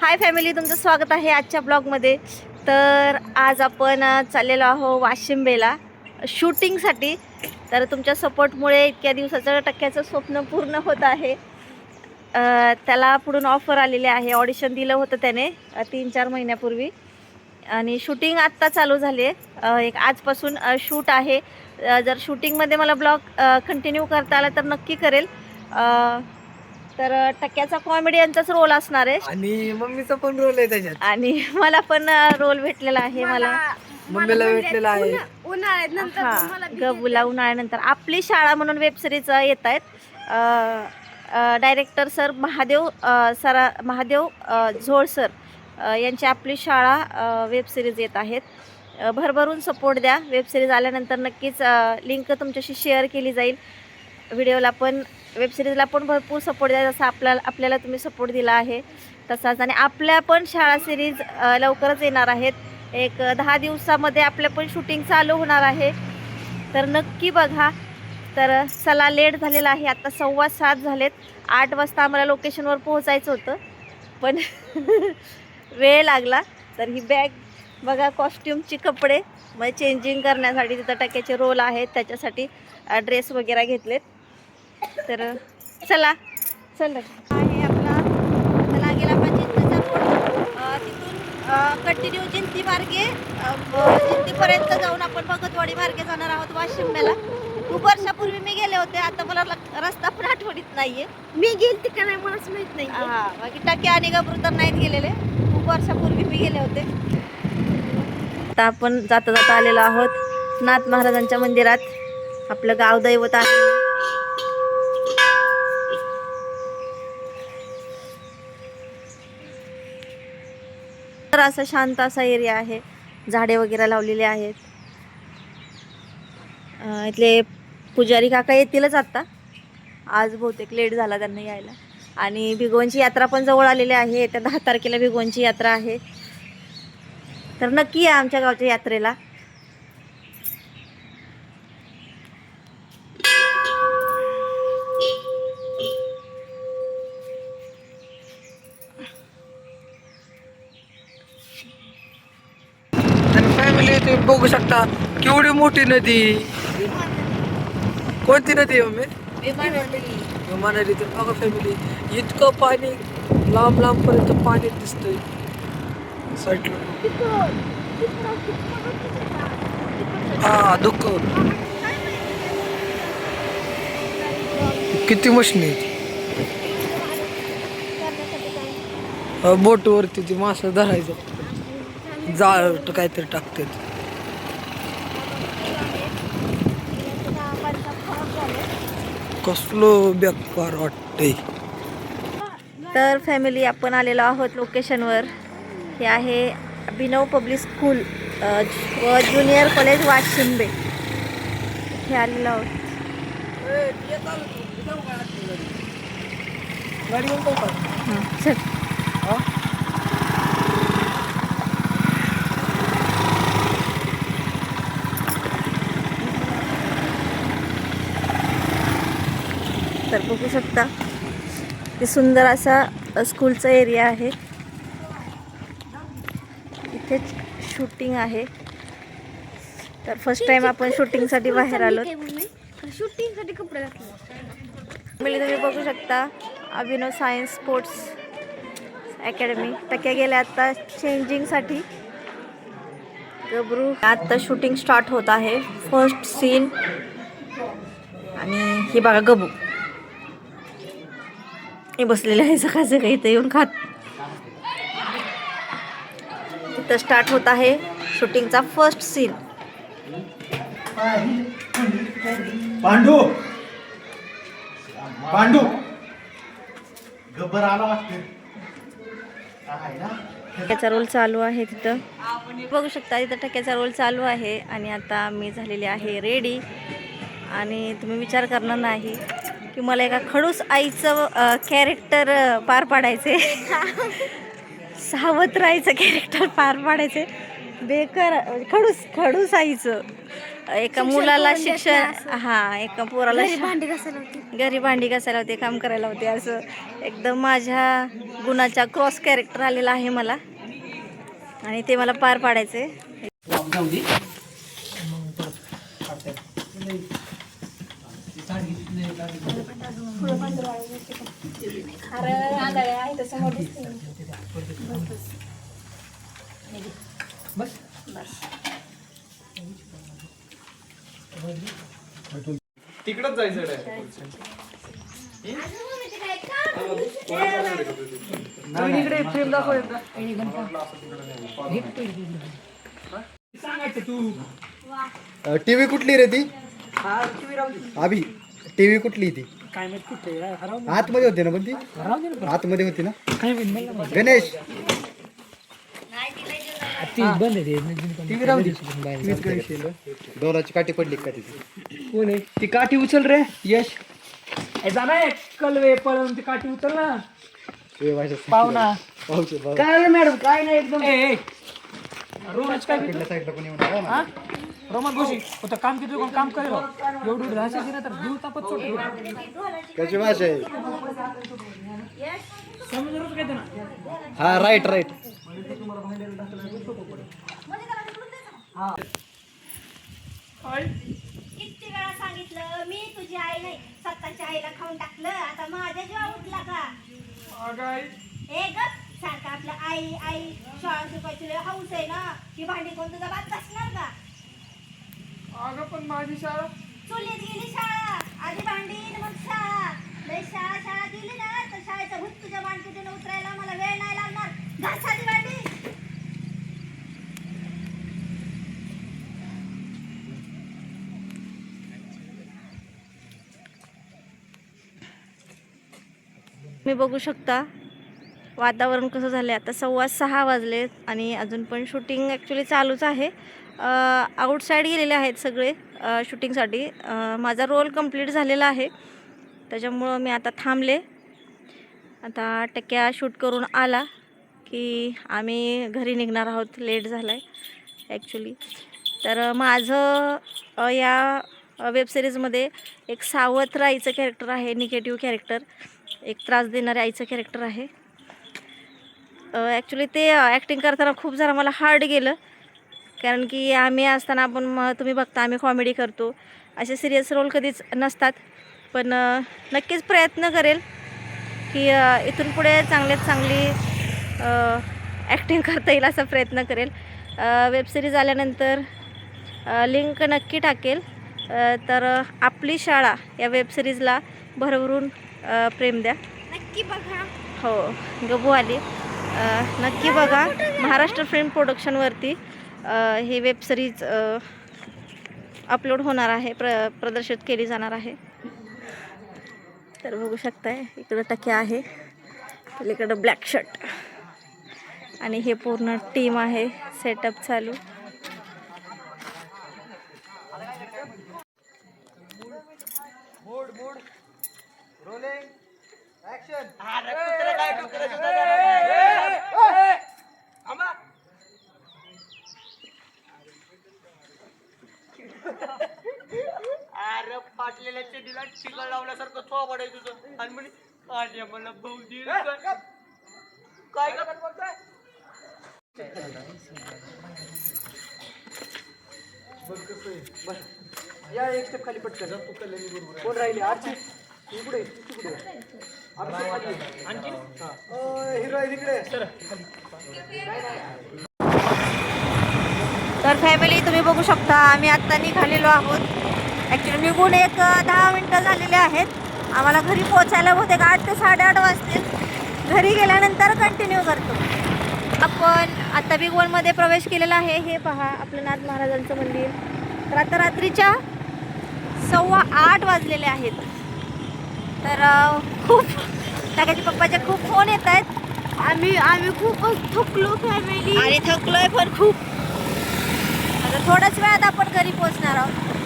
Hi family, तुमचं स्वागत आहे आजच्या ब्लॉगमध्ये. तर आज आपण चाललेलो आहो वाशिंबेला शूटिंगसाठी. तर तुमच्या सपोर्टमुळे इतक्या दिवसाचं टक्क्याचं स्वप्न पूर्ण होत आहे. त्याला पुढून ऑफर आलेले आहे. ऑडिशन दिलं होतं त्याने 3-4 महिन्यापूर्वी आणि शूटिंग आत्ता चालू झाली आहे. एक आजपासून शूट आहे. जर शूटिंगमध्ये मला ब्लॉग कंटिन्यू करता आला तर नक्की करेल. तर टक्क्याचा कॉमेडियनचाच रोल असणार आहे आणि मम्मीचा पण रोल आहे त्याच्यात आणि मला पण रोल भेटलेला आहे. मला मम्मीला भेटलेला आहे. गबूला उन्हाळ्यानंतर आपली शाळा म्हणून वेबसिरीज येत आहेत. डायरेक्टर सर महादेव झोळ सर यांची आपली शाळा वेबसिरीज येत आहेत. भरभरून सपोर्ट द्या. वेबसिरीज आल्यानंतर नक्कीच लिंक तुमच्याशी शेअर केली जाईल. व्हिडिओला पण वेबसिरीजला पण भरपूर सपोर्ट द्या, जसा आपल्याला तुम्ही सपोर्ट दिला आहे तसाच. आणि आपल्या पण शाळा सिरीज लवकरच येणार आहेत. एक 10 दिवसामध्ये आपल्या पण शूटिंग चालू होणार आहे. तर नक्की बघा. तर चला, लेट झालेला आहे, आता 7:15 झालेत. 8 वाजता आम्हाला लोकेशनवर पोहोचायचं होतं पण वेळ लागला. तर ही बॅग बघा, कॉस्ट्युमची कपडे मग चेंजिंग करण्यासाठी तिथं टक्क्याचे रोल आहेत, त्याच्यासाठी ड्रेस वगैरे घेतलेत. तर चला आहे आपला. चला गेला पाहिजे तिथून कंटिन्यू जिंती मार्गे जिंतीपर्यंत जाऊन आपण भगतवाडी मार्गे जाणार आहोत वाशिंब्याला. खूप वर्षापूर्वी मी गेले होते, आता मला रस्ता पण आठवणीत नाहीये. मी गेलते का नाही मलाच माहित नाही. बाकी टक्के आणि गबरू तर नाहीत गेलेले, खूप वर्षापूर्वी मी गेले होते. आता आपण जाता जाता आलेलो आहोत नाथ महाराजांच्या मंदिरात. आपलं गाव दैवत आहे. तर असा शांत असा एरिया आहे. झाडे वगैरे लावलेले आहेत. इथले पुजारी काका येतीलच आता. आज बहुतेक लेट झाला त्यांना यायला. आणि भिगवणची यात्रा पण जवळ आलेली आहे. त्या 10 तारखेला भिगवणची यात्रा आहे. तर नक्की या आमच्या गावच्या यात्रेला. आणि फॅमिली तुम्ही बघू शकता केवढी मोठी नदी. कोणती नदी आहे मम्मी? विमान नदी. तर बघा फॅमिली, इतकं पाणी, लांब लांब पर्यंत पाणी दिसतंय साईडला. हा, दुःख किती मशनी बोट वरती ती मासा धरायचं, जाळ काहीतरी टाकतात. कसलं बेकार वाटतंय. तर फॅमिली, आपण आलेलो आहोत लोकेशनवर. हे आहे अभिनव पब्लिक स्कूल व ज्युनियर कॉलेज वाशिंबे. हे आलेलो आहोत. चल. तर बघू शकता की सुंदर असा स्कूलचा एरिया आहे. इथेच शूटिंग आहे. तर फर्स्ट टाइम आपण शूटिंगसाठी बाहेर आलो. शूटिंग साठी कपडे घातले. तुम्ही बघू शकता अभिनव सायन्स स्पोर्ट्स अकॅडमी. टक्क्या गेल्या आता चेंजिंगसाठी. गबरू आता शूटिंग स्टार्ट होत आहे. First scene. आणि हे बघा गबू हे बसलेले आहे सकाळचं काही इथं येऊन खात. तिथं स्टार्ट होत आहे शूटिंगचा फर्स्ट सीन. पांडू पांडू गब्बर आला वाटतं. टक्क्याचा रोल चालू आहे तिथं. बघू शकता तिथं टक्क्याचा रोल चालू आहे. आणि आता मी झालेली आहे रेडी. आणि तुम्ही विचार करणार नाही की मला एका खडूस आईचं कॅरेक्टर पार पाडायचे. सावत्र आईचं कॅरेक्टर पार पाडायचे. बेकार खडूस आईचं. एका मुलाला शिक्षण, हा एका पोराला भांडी घासायला होती. घरी भांडी घासायला होते, काम करायला होते, असं एकदम माझ्या गुणाचा क्रॉस कॅरेक्टर आलेला आहे मला आणि ते मला पार पाडायचे. तिकडच जायचं टीव्ही कुठली रे ती? अभि टीव्ही कुठली ती? आतमध्ये होती ना, पण ती आतमध्ये होती ना. गणेश दोनाची काठी पडली का तिथे? कोण आहे ती काठी? उचल रे यश. जाणार कलवे पळून ती काठी उचल ना. पाहुणा काय मॅडम? काय नाही एकदम. रोमच काय साईडला कोणी म्हणा रोमन गोशी होतं काम किती कोण काम करेल एवढी राहायची ना तर जीव तापत सोडतो. कशी भाषा आहे? समजूनच काय ना. हा राईट राईट. किती वेळा सांगितलं मी तुझी आई नाही, स्वतःच्या आईला खाऊन टाकलं, आता माझ्या जीवा उठला का? हे गप सारखं आपलं आई आई शाळा शिकवायची लय हौस आहे ना, ही भांडी कोण तुझा बात बसणार का? अगं पण माझी शाळा चुलीत गेली शाळा, आधी भांडी मग शाळा. लय शाळा शाळा गेली ना तर शाळेचं भूत तुझ्या मानकुटीनं उतरायला मला वेळ नाही लागणार. घास आधी भांडी. मी बघू शकता वातावरण कसं झालं आहे. आता 6:15 वाजले आणि अजून पण शूटिंग ॲक्च्युली चालूच आहे. आउटसाईड गेलेले आहेत सगळे शूटिंगसाठी. माझा रोल कंप्लीट झालेला आहे, त्याच्यामुळं मी आता थांबले. आता टक्क्या शूट करून आला की आम्ही घरी निघणार आहोत. लेट झाला आहे ॲक्च्युली. तर माझं या वेबसिरीजमध्ये एक सावत्र आईचं कॅरेक्टर आहे, निगेटिव्ह कॅरेक्टर, एक त्रास देणारे आईचं कॅरेक्टर आहे. ॲक्च्युली ते ॲक्टिंग करताना खूप जरा मला हार्ड गेलं, कारण की आम्ही असताना तुम्ही बघता आम्ही कॉमेडी करतो, असे सिरियस रोल कधीच नसतात. पण नक्कीच प्रयत्न करेल की इथून पुढे चांगल्यात चांगली ॲक्टिंग करता येईल असा प्रयत्न करेल. वेबसिरीज आल्यानंतर लिंक नक्की टाकेल. तर आपली शाळा या वेबसिरीजला भरभरून प्रेम द्या. नक्की बघा. हो, गबू आली. नक्की बघा. महाराष्ट्र फिल्म प्रोडक्शनवरती ही वेबसिरीज अपलोड होणार आहे, प्रदर्शित केली जाणार आहे. तर बघू शकताय इकडं टक्या आहे, पलीकडं ब्लॅक शर्ट आणि हे पूर्ण टीम आहे. सेटअप चालू. अरे फाटलेल्या चेडीला चिकन लावल्यासारखं थोबड आहे तुझं. आणि म्हणे माझ्या मला भाऊ दे काय करत बघताय. या एक स्टेप खाली पटकन. कोण राहिले? आरची इकडे तिकडे आणखी हिरो इकडे सर. तर फॅमिली तुम्ही बघू शकता आम्ही आत्ता निघालेलो आहोत. ॲक्च्युली निघून एक 10 मिनटं झालेले आहेत. आम्हाला घरी पोचायला बहुतेक 8 ते 8:30 वाजतील. घरी गेल्यानंतर कंटिन्यू करतो. आपण आता बिग वनमध्ये प्रवेश केलेला आहे. हे पहा आपलं नाथ महाराजांचं मंदिर. तर आता रात्रीच्या 7:15 वाजलेले आहेत. तर खूप टाकायचे पप्पाचे खूप फोन येत आहेत. आम्ही खूपच थकलो फॅमिली. आणि थकलोय पण खूप. आता थोड्याच वेळात आपण घरी पोहोचणार आहोत.